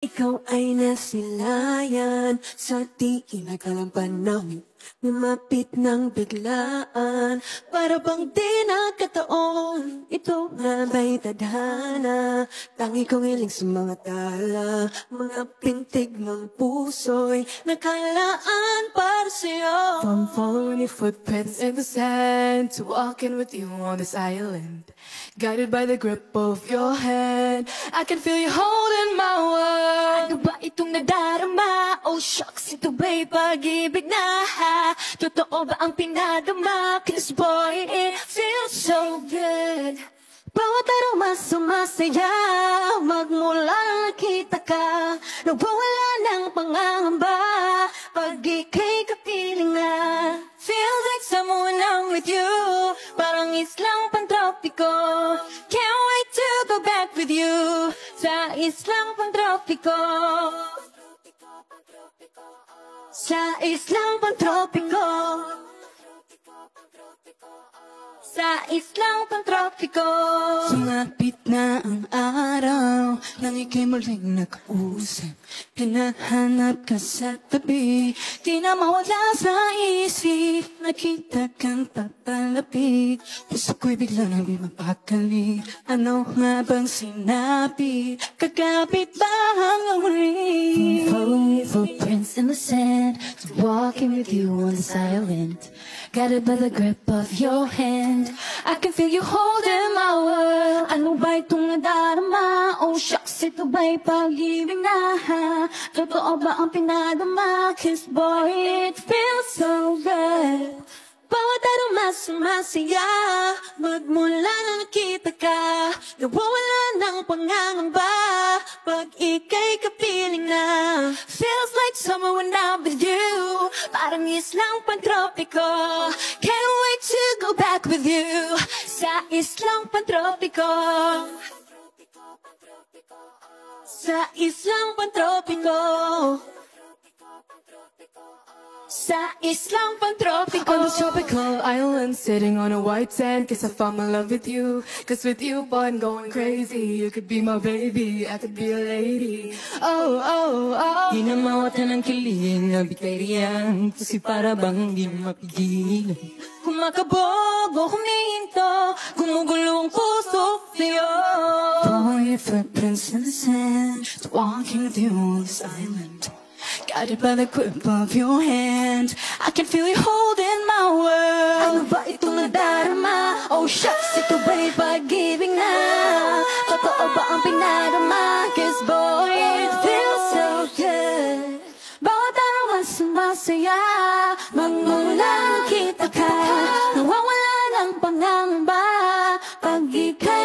Ikaw ay nasilayan sa di inakalang panahon. Lumapit ng biglaan, para bang di nagkataon. Ito nga ba'y tadhana? Tangi kong iling sa mga tala, mga pintig ng puso'y nakalaan para sa'yo. From following your footprints in the sand to walking with you on this island, guided by the grip of your hand, I can feel you holding my world. Ano ba itong nadarama? Oh shucks, ito ba'y pag-ibig na? Totoo ba ang pinadama? 'Cause boy, it feels so good. Bawat araw mas sumasaya, magmula nakita ka, nawawala ng pangangamba, pag ika'y kapiling na. Feels like someone I'm with you, parang islang pantropiko. Can't wait to go back with you, sa islang pantropiko. Sa islang pantropiko. Sa islang pantropiko. Sumapit na ang araw, nang ika'y muling nakausap. Hinahanap ka sa tabi, di na mawala sa isip. Nakita kang tatalapit, puso ko'y bigla nang mapakali. Ano nga bang sinabi? Kakapit ba ang uri? Following footprints in the sand, to walking with you on the island, guided by the grip of your hand, I can feel you holding my world. Ano ba itong nadarama? Oh shucks, ito ba'y pag-ibig na? Totoo ba ang pinadama? 'Cause boy, it feels so good. Bawat araw mas sumasaya, magmula na nakita ka, nawawala ng pangangamba, pag ika'y kapiling na. Feels like summer when I'm with you, parang islang pantropiko. Can't wait to go back with you, sa islang pantropiko. Sa islang pantropiko. Sa islang pantropiko. On the tropical island, sitting on a white sand, guess I found my love with you. 'Cause with you, boy, I'm going crazy. You could be my baby, I could be a lady. Oh, oh, oh. Di na mawata ng kilig, nabitay riyan, kasi para bang di mapigilan. Kumakabog o humihinto, gumugulo ang puso sa'yo. Following your footprints in the sand, walking with you on this island, guided by the grip of your hand, I can feel you holding my world. Ano ba itong nadarama? Oh shucks, ito ba'y pag-ibig na? Totoo ba ang pinadama? 'Cause boy, it feels so good. Bawat araw mas sumasaya, magmula nakita ka, nawawala ng pangangamba, pag ika'y